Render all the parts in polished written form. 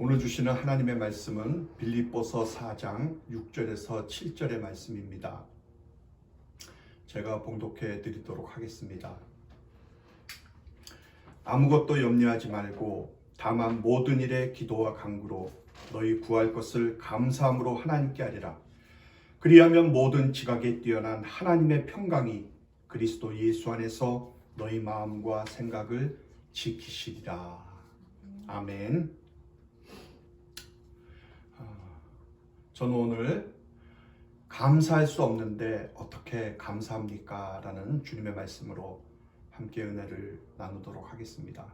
오늘 주시는 하나님의 말씀은 빌립보서 4장 6절에서 7절의 말씀입니다. 제가 봉독해 드리도록 하겠습니다. 아무것도 염려하지 말고 다만 모든 일에 기도와 간구로 너희 구할 것을 감사함으로 하나님께 아뢰라. 그리하면 모든 지각에 뛰어난 하나님의 평강이 그리스도 예수 안에서 너희 마음과 생각을 지키시리라. 아멘. 저는 오늘 감사할 수 없는데 어떻게 감사합니까? 라는 주님의 말씀으로 함께 은혜를 나누도록 하겠습니다.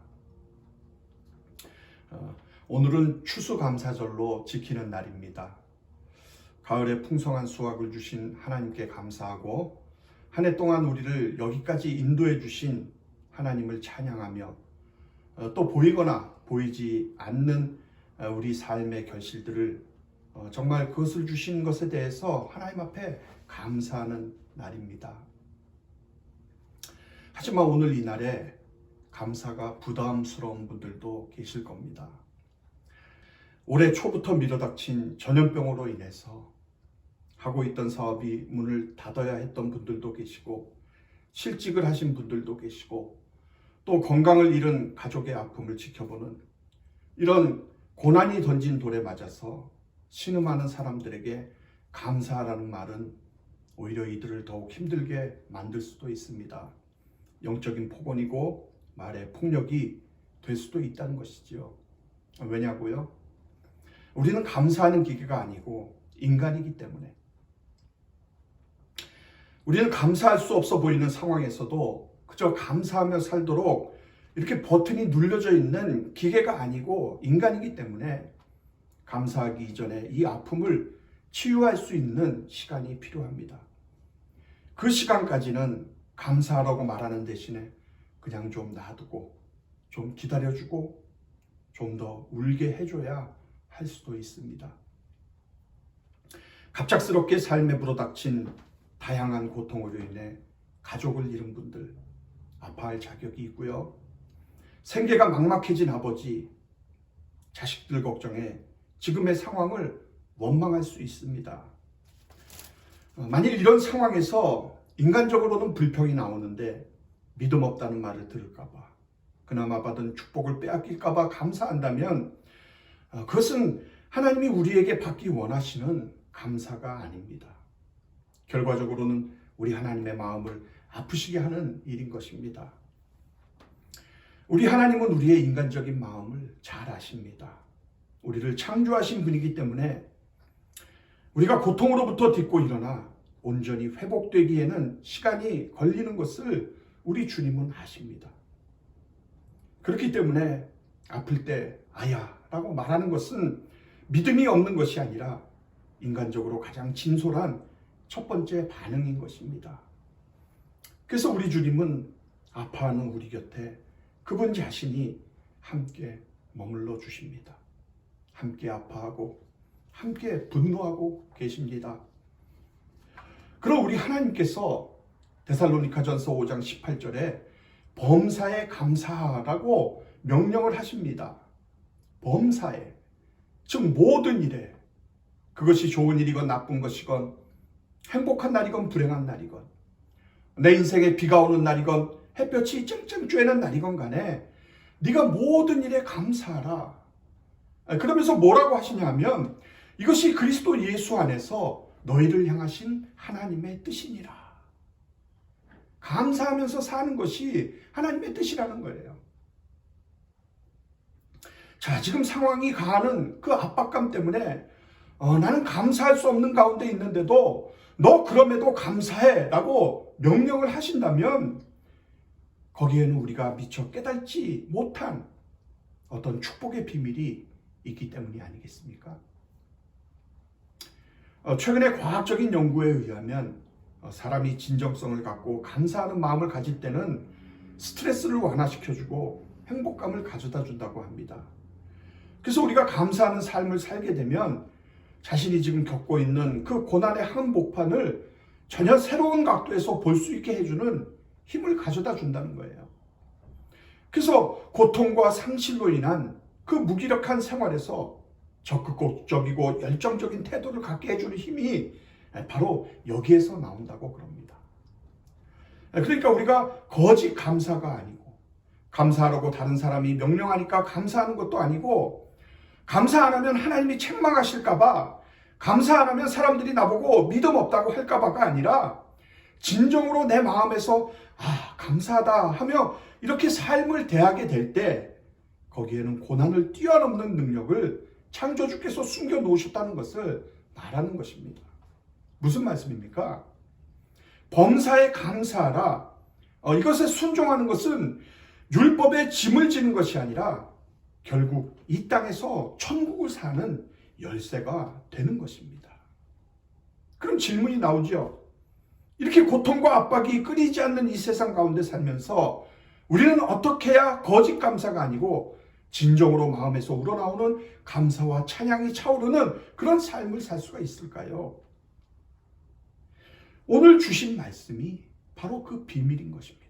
오늘은 추수감사절로 지키는 날입니다. 가을에 풍성한 수확을 주신 하나님께 감사하고 한 해 동안 우리를 여기까지 인도해 주신 하나님을 찬양하며 또 보이거나 보이지 않는 우리 삶의 결실들을 정말 그것을 주신 것에 대해서 하나님 앞에 감사하는 날입니다. 하지만 오늘 이 날에 감사가 부담스러운 분들도 계실 겁니다. 올해 초부터 밀어닥친 전염병으로 인해서 하고 있던 사업이 문을 닫아야 했던 분들도 계시고 실직을 하신 분들도 계시고 또 건강을 잃은 가족의 아픔을 지켜보는 이런 고난이 던진 돌에 맞아서 신음하는 사람들에게 감사하라는 말은 오히려 이들을 더욱 힘들게 만들 수도 있습니다. 영적인 폭언이고 말의 폭력이 될 수도 있다는 것이지요. 왜냐고요? 우리는 감사하는 기계가 아니고 인간이기 때문에. 우리는 감사할 수 없어 보이는 상황에서도 그저 감사하며 살도록 이렇게 버튼이 눌려져 있는 기계가 아니고 인간이기 때문에 감사하기 이전에 이 아픔을 치유할 수 있는 시간이 필요합니다. 그 시간까지는 감사하라고 말하는 대신에 그냥 좀 놔두고 좀 기다려주고 좀 더 울게 해줘야 할 수도 있습니다. 갑작스럽게 삶에 불어닥친 다양한 고통으로 인해 가족을 잃은 분들 아파할 자격이 있고요. 생계가 막막해진 아버지, 자식들 걱정에 지금의 상황을 원망할 수 있습니다. 만일 이런 상황에서 인간적으로는 불평이 나오는데 믿음 없다는 말을 들을까봐, 그나마 받은 축복을 빼앗길까봐 감사한다면 그것은 하나님이 우리에게 받기 원하시는 감사가 아닙니다. 결과적으로는 우리 하나님의 마음을 아프시게 하는 일인 것입니다. 우리 하나님은 우리의 인간적인 마음을 잘 아십니다. 우리를 창조하신 분이기 때문에 우리가 고통으로부터 딛고 일어나 온전히 회복되기에는 시간이 걸리는 것을 우리 주님은 아십니다. 그렇기 때문에 아플 때 아야 라고 말하는 것은 믿음이 없는 것이 아니라 인간적으로 가장 진솔한 첫 번째 반응인 것입니다. 그래서 우리 주님은 아파하는 우리 곁에 그분 자신이 함께 머물러 주십니다. 함께 아파하고 함께 분노하고 계십니다. 그럼 우리 하나님께서 데살로니가전서 5장 18절에 범사에 감사하라고 명령을 하십니다. 범사에, 즉 모든 일에, 그것이 좋은 일이건 나쁜 것이건 행복한 날이건 불행한 날이건 내 인생에 비가 오는 날이건 햇볕이 쨍쨍 쬐는 날이건 간에 네가 모든 일에 감사하라. 그러면서 뭐라고 하시냐면 이것이 그리스도 예수 안에서 너희를 향하신 하나님의 뜻이니라. 감사하면서 사는 것이 하나님의 뜻이라는 거예요. 자, 지금 상황이 가하는 그 압박감 때문에 나는 감사할 수 없는 가운데 있는데도 너 그럼에도 감사해 라고 명령을 하신다면 거기에는 우리가 미처 깨닫지 못한 어떤 축복의 비밀이 있기 때문이 아니겠습니까? 최근에 과학적인 연구에 의하면 사람이 진정성을 갖고 감사하는 마음을 가질 때는 스트레스를 완화시켜주고 행복감을 가져다 준다고 합니다. 그래서 우리가 감사하는 삶을 살게 되면 자신이 지금 겪고 있는 그 고난의 한복판을 전혀 새로운 각도에서 볼 수 있게 해주는 힘을 가져다 준다는 거예요. 그래서 고통과 상실로 인한 그 무기력한 생활에서 적극적이고 열정적인 태도를 갖게 해주는 힘이 바로 여기에서 나온다고 그럽니다. 그러니까 우리가 거짓 감사가 아니고, 감사하라고 다른 사람이 명령하니까 감사하는 것도 아니고, 감사 안 하면 하나님이 책망하실까봐, 감사 안 하면 사람들이 나보고 믿음 없다고 할까봐가 아니라 진정으로 내 마음에서 감사하다 하며 이렇게 삶을 대하게 될 때 거기에는 고난을 뛰어넘는 능력을 창조주께서 숨겨 놓으셨다는 것을 말하는 것입니다. 무슨 말씀입니까? 범사에 감사하라. 이것에 순종하는 것은 율법에 짐을 지는 것이 아니라 결국 이 땅에서 천국을 사는 열쇠가 되는 것입니다. 그럼 질문이 나오죠. 이렇게 고통과 압박이 끊이지 않는 이 세상 가운데 살면서 우리는 어떻게 해야 거짓 감사가 아니고 진정으로 마음에서 우러나오는 감사와 찬양이 차오르는 그런 삶을 살 수가 있을까요? 오늘 주신 말씀이 바로 그 비밀인 것입니다.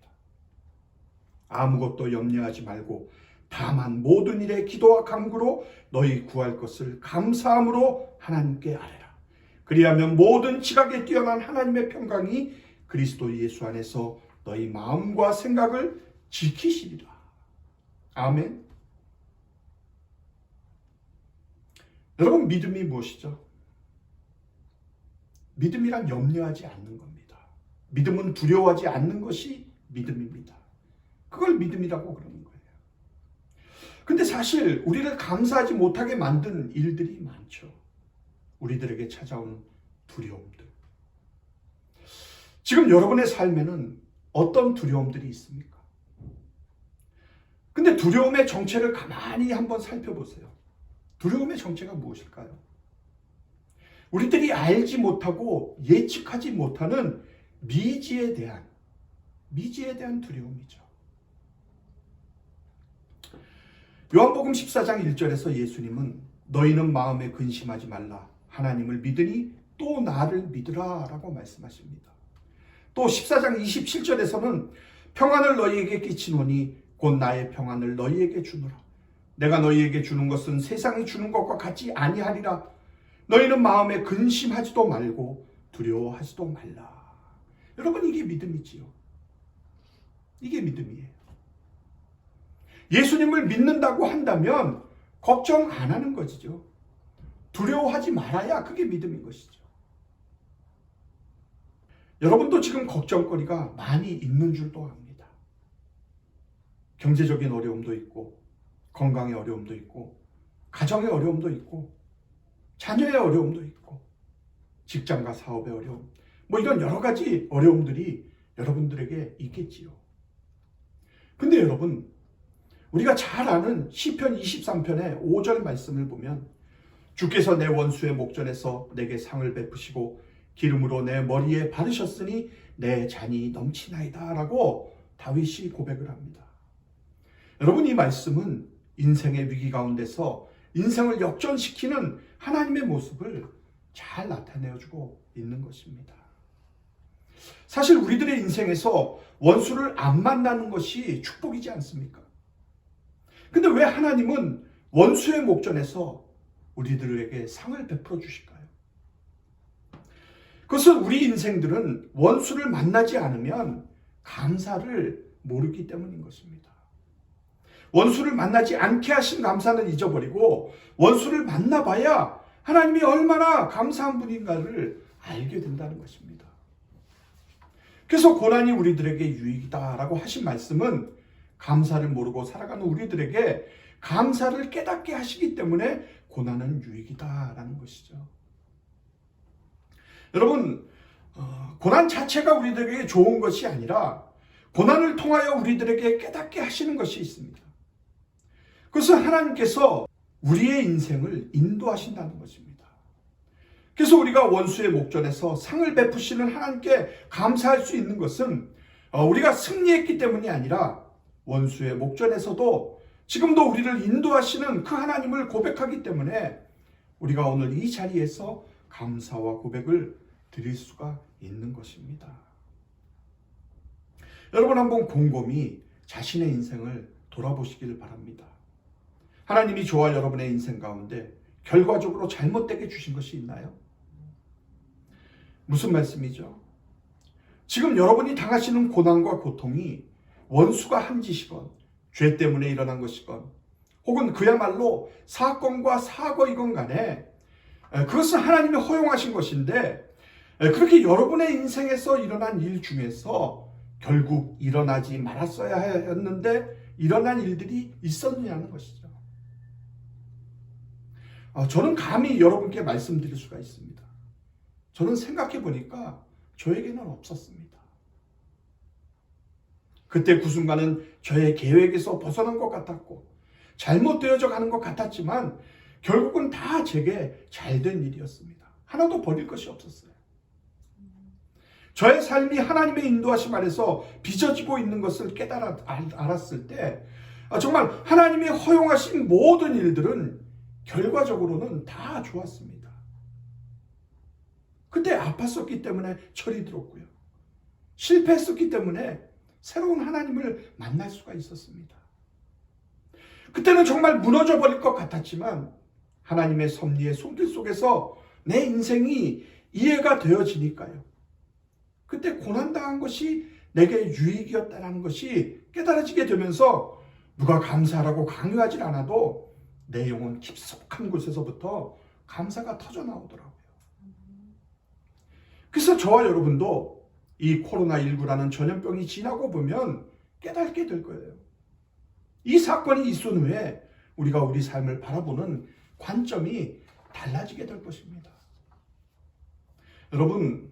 아무것도 염려하지 말고 다만 모든 일에 기도와 간구로 너희 구할 것을 감사함으로 하나님께 아뢰라. 그리하면 모든 지각에 뛰어난 하나님의 평강이 그리스도 예수 안에서 너희 마음과 생각을 지키시리라. 아멘. 여러분, 믿음이 무엇이죠? 믿음이란 염려하지 않는 겁니다. 믿음은 두려워하지 않는 것이 믿음입니다. 그걸 믿음이라고 그러는 거예요. 근데 사실 우리를 감사하지 못하게 만든 일들이 많죠. 우리들에게 찾아오는 두려움들. 지금 여러분의 삶에는 어떤 두려움들이 있습니까? 근데 두려움의 정체를 가만히 한번 살펴보세요. 두려움의 정체가 무엇일까요? 우리들이 알지 못하고 예측하지 못하는 미지에 대한 두려움이죠. 요한복음 14장 1절에서 예수님은 너희는 마음에 근심하지 말라. 하나님을 믿으니 또 나를 믿으라 라고 말씀하십니다. 또 14장 27절에서는 평안을 너희에게 끼치노니 곧 나의 평안을 너희에게 주노라. 내가 너희에게 주는 것은 세상이 주는 것과 같지 아니하리라. 너희는 마음에 근심하지도 말고 두려워하지도 말라. 여러분, 이게 믿음이지요. 이게 믿음이에요. 예수님을 믿는다고 한다면 걱정 안 하는 것이죠. 두려워하지 말아야 그게 믿음인 것이죠. 여러분도 지금 걱정거리가 많이 있는 줄도 압니다. 경제적인 어려움도 있고, 건강의 어려움도 있고, 가정의 어려움도 있고, 자녀의 어려움도 있고, 직장과 사업의 어려움, 이런 여러 가지 어려움들이 여러분들에게 있겠지요. 근데 여러분, 우리가 잘 아는 시편 23편의 5절 말씀을 보면 주께서 내 원수의 목전에서 내게 상을 베푸시고 기름으로 내 머리에 바르셨으니 내 잔이 넘치나이다 라고 다윗이 고백을 합니다. 여러분, 이 말씀은 인생의 위기 가운데서 인생을 역전시키는 하나님의 모습을 잘 나타내어주고 있는 것입니다. 사실 우리들의 인생에서 원수를 안 만나는 것이 축복이지 않습니까? 근데 왜 하나님은 원수의 목전에서 우리들에게 상을 베풀어 주실까요? 그것은 우리 인생들은 원수를 만나지 않으면 감사를 모르기 때문인 것입니다. 원수를 만나지 않게 하신 감사는 잊어버리고 원수를 만나봐야 하나님이 얼마나 감사한 분인가를 알게 된다는 것입니다. 그래서 고난이 우리들에게 유익이다라고 하신 말씀은 감사를 모르고 살아가는 우리들에게 감사를 깨닫게 하시기 때문에 고난은 유익이다라는 것이죠. 여러분, 고난 자체가 우리들에게 좋은 것이 아니라 고난을 통하여 우리들에게 깨닫게 하시는 것이 있습니다. 그것은 하나님께서 우리의 인생을 인도하신다는 것입니다. 그래서 우리가 원수의 목전에서 상을 베푸시는 하나님께 감사할 수 있는 것은 우리가 승리했기 때문이 아니라 원수의 목전에서도 지금도 우리를 인도하시는 그 하나님을 고백하기 때문에 우리가 오늘 이 자리에서 감사와 고백을 드릴 수가 있는 것입니다. 여러분, 한번 곰곰이 자신의 인생을 돌아보시기를 바랍니다. 하나님이 저와 여러분의 인생 가운데 결과적으로 잘못되게 주신 것이 있나요? 무슨 말씀이죠? 지금 여러분이 당하시는 고난과 고통이 원수가 한 짓이건 죄 때문에 일어난 것이건 혹은 그야말로 사건과 사고이건 간에 그것은 하나님이 허용하신 것인데 그렇게 여러분의 인생에서 일어난 일 중에서 결국 일어나지 말았어야 했는데 일어난 일들이 있었느냐는 것이죠. 저는 감히 여러분께 말씀드릴 수가 있습니다. 저는 생각해 보니까 저에게는 없었습니다. 그때 그 순간은 저의 계획에서 벗어난 것 같았고 잘못되어져 가는 것 같았지만 결국은 다 제게 잘된 일이었습니다. 하나도 버릴 것이 없었어요. 저의 삶이 하나님의 인도하심 아래서 빚어지고 있는 것을 알았을 때 정말 하나님이 허용하신 모든 일들은 결과적으로는 다 좋았습니다. 그때 아팠었기 때문에 철이 들었고요. 실패했었기 때문에 새로운 하나님을 만날 수가 있었습니다. 그때는 정말 무너져 버릴 것 같았지만 하나님의 섭리의 손길 속에서 내 인생이 이해가 되어지니까요. 그때 고난당한 것이 내게 유익이었다는 것이 깨달아지게 되면서 누가 감사하라고 강요하지 않아도 내 영혼 깊숙한 곳에서부터 감사가 터져 나오더라고요. 그래서 저와 여러분도 이 코로나19라는 전염병이 지나고 보면 깨닫게 될 거예요. 이 사건이 있은 후에 우리가 우리 삶을 바라보는 관점이 달라지게 될 것입니다. 여러분은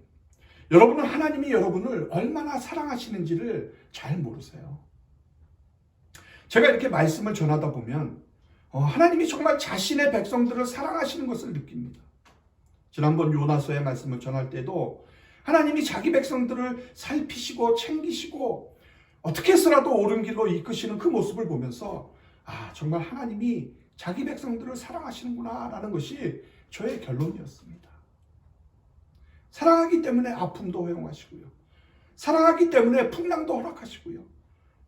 하나님이 여러분을 얼마나 사랑하시는지를 잘 모르세요. 제가 이렇게 말씀을 전하다 보면 하나님이 정말 자신의 백성들을 사랑하시는 것을 느낍니다. 지난번 요나서의 말씀을 전할 때도 하나님이 자기 백성들을 살피시고 챙기시고 어떻게 해서라도 옳은 길로 이끄시는 그 모습을 보면서 정말 하나님이 자기 백성들을 사랑하시는구나 라는 것이 저의 결론이었습니다. 사랑하기 때문에 아픔도 허용하시고요. 사랑하기 때문에 풍랑도 허락하시고요.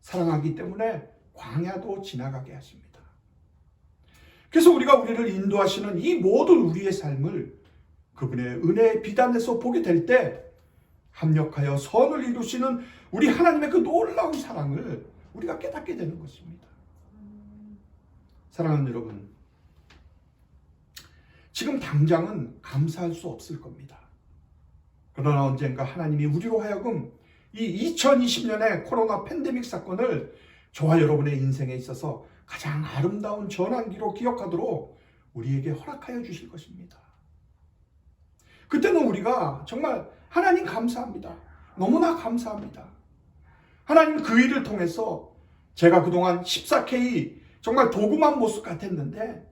사랑하기 때문에 광야도 지나가게 하십니다. 그래서 우리를 인도하시는 이 모든 우리의 삶을 그분의 은혜의 비단에서 보게 될 때 합력하여 선을 이루시는 우리 하나님의 그 놀라운 사랑을 우리가 깨닫게 되는 것입니다. 사랑하는 여러분, 지금 당장은 감사할 수 없을 겁니다. 그러나 언젠가 하나님이 우리로 하여금 이 2020년의 코로나 팬데믹 사건을 저와 여러분의 인생에 있어서 가장 아름다운 전환기로 기억하도록 우리에게 허락하여 주실 것입니다. 그때는 우리가 정말 하나님 감사합니다. 너무나 감사합니다. 하나님 그 일을 통해서 제가 그동안 14K 정말 도구만 모습 같았는데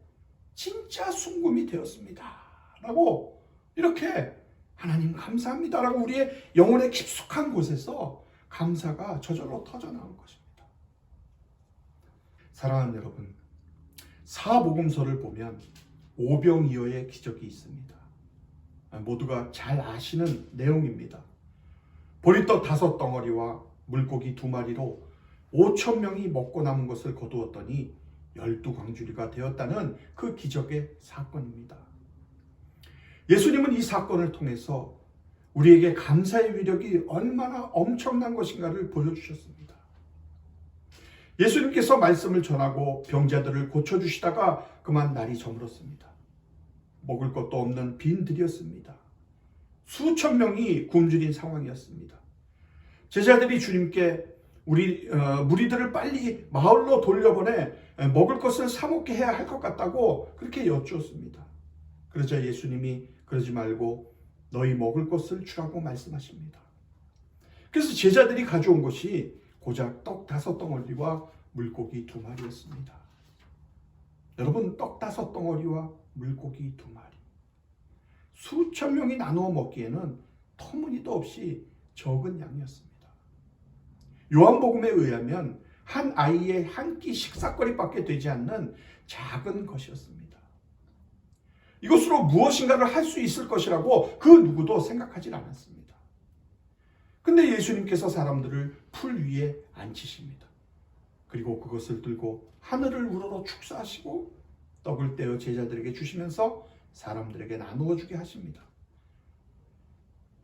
진짜 순금이 되었습니다. 라고 이렇게 하나님 감사합니다. 라고 우리의 영혼의 깊숙한 곳에서 감사가 저절로 터져나올 것입니다. 사랑하는 여러분, 사복음서를 보면 오병이어의 기적이 있습니다. 모두가 잘 아시는 내용입니다. 보리떡 5덩어리와 물고기 2마리로 5,000명이 먹고 남은 것을 거두었더니 12광주리가 되었다는 그 기적의 사건입니다. 예수님은 이 사건을 통해서 우리에게 감사의 위력이 얼마나 엄청난 것인가를 보여주셨습니다. 예수님께서 말씀을 전하고 병자들을 고쳐주시다가 그만 날이 저물었습니다. 먹을 것도 없는 빈들이었습니다. 수천 명이 굶주린 상황이었습니다. 제자들이 주님께 무리들을 빨리 마을로 돌려보내 먹을 것을 사 먹게 해야 할 것 같다고 그렇게 여쭈었습니다. 그러자 예수님이 그러지 말고 너희 먹을 것을 주라고 말씀하십니다. 그래서 제자들이 가져온 것이 고작 떡 5덩어리와 물고기 2마리였습니다. 여러분, 떡 5덩어리와 물고기 2마리. 수천 명이 나누어 먹기에는 터무니도 없이 적은 양이었습니다. 요한복음에 의하면 한 아이의 한 끼 식사거리밖에 되지 않는 작은 것이었습니다. 이것으로 무엇인가를 할 수 있을 것이라고 그 누구도 생각하지 그리고 그것을 들고 하늘을 우러러 축사하시고 떡을 떼어 제자들에게 주시면서 사람들에게 나누어 주게 하십니다.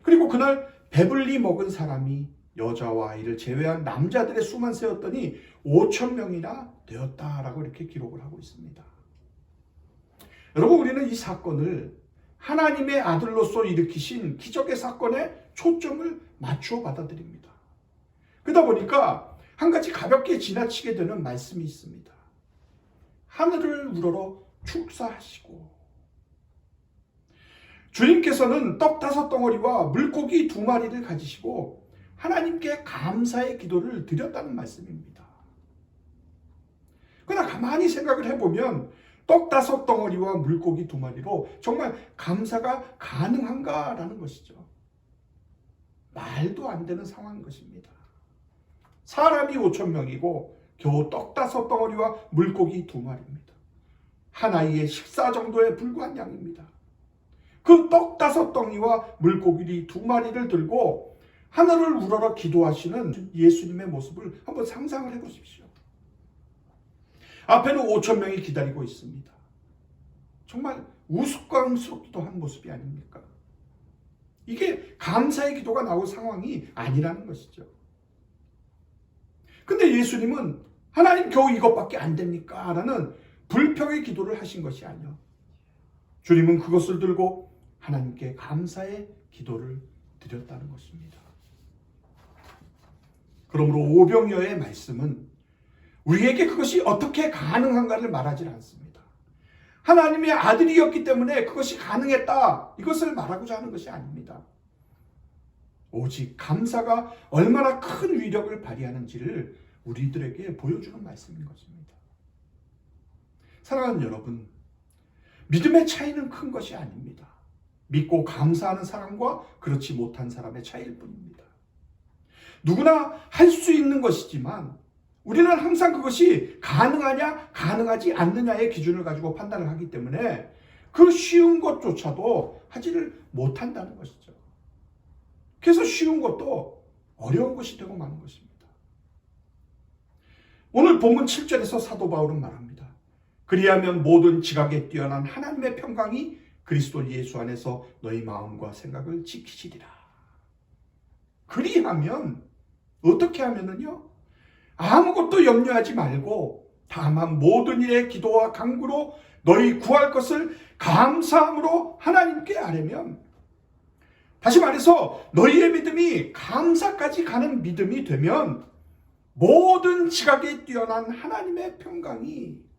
그리고 그날 배불리 먹은 사람이 여자와 아이를 제외한 남자들의 수만 세었더니 5천 명이나 되었다라고 이렇게 기록을 하고 있습니다. 여러분, 우리는 이 사건을 하나님의 아들로서 일으키신 기적의 사건에 초점을 맞추어 받아들입니다. 그러다 보니까 한 가지 가볍게 지나치게 되는 말씀이 있습니다. 하늘을 우러러 축사하시고, 주님께서는 떡 5덩어리와 물고기 2마리를 가지시고 하나님께 감사의 기도를 드렸다는 말씀입니다. 그러나 가만히 생각을 해보면 떡 5덩어리와 물고기 2마리로 정말 감사가 가능한가라는 것이죠. 말도 안 되는 상황인 것입니다. 사람이 5천 명이고 겨우 떡 5덩어리와 물고기 2마리입니다. 한 아이의 식사 정도에 불과한 양입니다. 그 떡 5덩이와 물고기 2마리를 들고 하늘을 우러러 기도하시는 예수님의 모습을 한번 상상을 해보십시오. 앞에는 5천 명이 기다리고 있습니다. 정말 우스꽝스럽기도 한 모습이 아닙니까? 이게 감사의 기도가 나올 상황이 아니라는 것이죠. 근데 예수님은 하나님 겨우 이것밖에 안 됩니까? 라는 불평의 기도를 하신 것이 아니요. 주님은 그것을 들고 하나님께 감사의 기도를 드렸다는 것입니다. 그러므로 오병이어의 말씀은 우리에게 그것이 어떻게 가능한가를 말하지 않습니다. 하나님의 아들이었기 때문에 그것이 가능했다, 이것을 말하고자 하는 것이 아닙니다. 오직 감사가 얼마나 큰 위력을 발휘하는지를 우리들에게 보여주는 말씀인 것입니다. 사랑하는 여러분, 믿음의 차이는 큰 것이 아닙니다. 믿고 감사하는 사람과 그렇지 못한 사람의 차이일 뿐입니다. 누구나 할 수 있는 것이지만 우리는 항상 그것이 가능하냐 가능하지 않느냐의 기준을 가지고 판단을 하기 때문에 그 쉬운 것조차도 하지를 못한다는 것이죠. 그래서 쉬운 것도 어려운 것이 되고 마는 것입니다. 오늘 본문 7절에서 사도 바울은 말합니다. 그리하면 모든 지각에 뛰어난 하나님의 평강이 그리스도 예수 안에서 너희 마음과 생각을 지키시리라. 그리하면 어떻게 하면은요? 아무것도 염려하지 말고 다만 모든 일에 기도와 간구로 너희 구할 것을 감사함으로 하나님께 아뢰면, 다시 말해서 너희의 믿음이 감사까지 가는 믿음이 되면 모든 지각에 뛰어난 하나님의 평강이,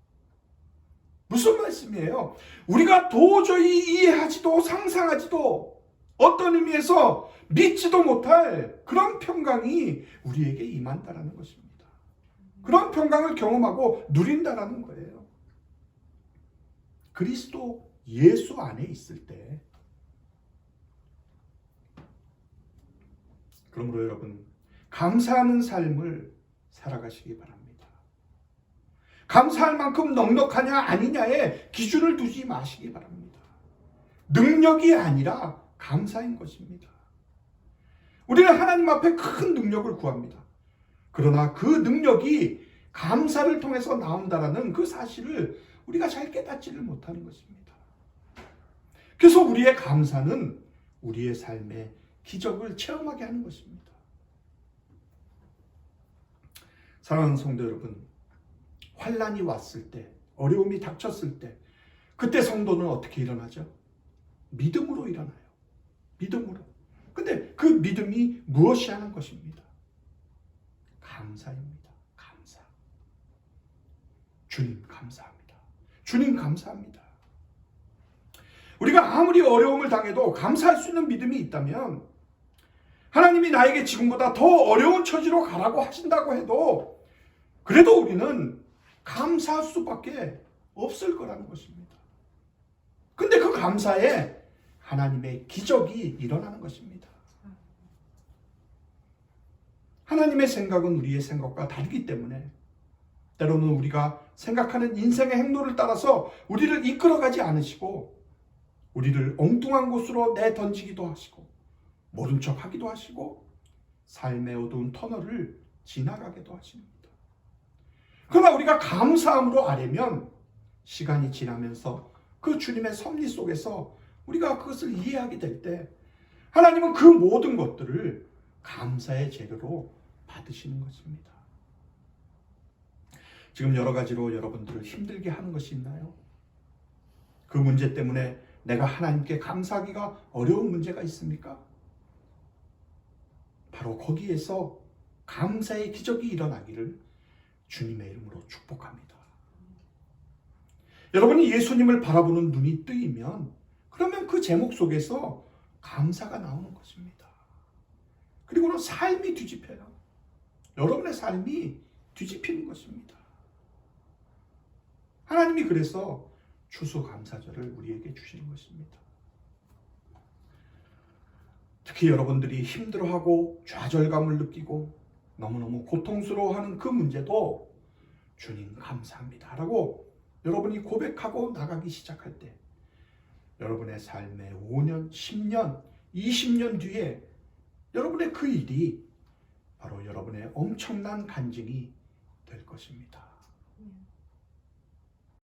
무슨 말씀이에요? 우리가 도저히 이해하지도 상상하지도 어떤 의미에서 믿지도 못할 그런 평강이 우리에게 임한다라는 것입니다. 그런 평강을 경험하고 누린다라는 거예요. 그리스도 예수 안에 있을 때. 그러므로 여러분, 감사하는 삶을 살아가시기 바랍니다. 감사할 만큼 넉넉하냐 아니냐에 기준을 두지 마시기 바랍니다. 능력이 아니라 감사인 것입니다. 우리는 하나님 앞에 큰 능력을 구합니다. 그러나 그 능력이 감사를 통해서 나온다라는 그 사실을 우리가 잘 깨닫지를 못하는 것입니다. 그래서 우리의 감사는 우리의 삶의 기적을 체험하게 하는 것입니다. 사랑하는 성도 여러분, 환난이 왔을 때, 어려움이 닥쳤을 때, 그때 성도는 어떻게 일어나죠? 믿음으로 일어나요. 믿음으로. 근데 그 믿음이 무엇이 하는 것입니다? 감사입니다. 감사. 주님 감사합니다. 주님 감사합니다. 우리가 아무리 어려움을 당해도 감사할 수 있는 믿음이 있다면, 하나님이 나에게 지금보다 더 어려운 처지로 가라고 하신다고 해도 그래도 우리는 감사할 수밖에 없을 거라는 것입니다. 근데 그 감사에 하나님의 기적이 일어나는 것입니다. 하나님의 생각은 우리의 생각과 다르기 때문에 때로는 우리가 생각하는 인생의 행로를 따라서 우리를 이끌어가지 않으시고 우리를 엉뚱한 곳으로 내던지기도 하시고 모른 척 하기도 하시고 삶의 어두운 터널을 지나가기도 하십니다. 그러나 우리가 감사함으로 아뢰면 시간이 지나면서 그 주님의 섭리 속에서 우리가 그것을 이해하게 될 때 하나님은 그 모든 것들을 감사의 재료로 받으시는 것입니다. 지금 여러 가지로 여러분들을 힘들게 하는 것이 있나요? 그 문제 때문에 내가 하나님께 감사하기가 어려운 문제가 있습니까? 바로 거기에서 감사의 기적이 일어나기를 주님의 이름으로 축복합니다. 여러분이 예수님을 바라보는 눈이 뜨이면 그러면 그 제목 속에서 감사가 나오는 것입니다. 그리고는 삶이 뒤집혀요. 여러분의 삶이 뒤집히는 것입니다. 하나님이 그래서 추수감사절을 우리에게 주시는 것입니다. 특히 여러분들이 힘들어하고 좌절감을 느끼고 너무너무 고통스러워하는 그 문제도 주님 감사합니다 라고 여러분이 고백하고 나가기 시작할 때 여러분의 삶의 5년, 10년, 20년 뒤에 여러분의 그 일이 바로 여러분의 엄청난 간증이 될 것입니다.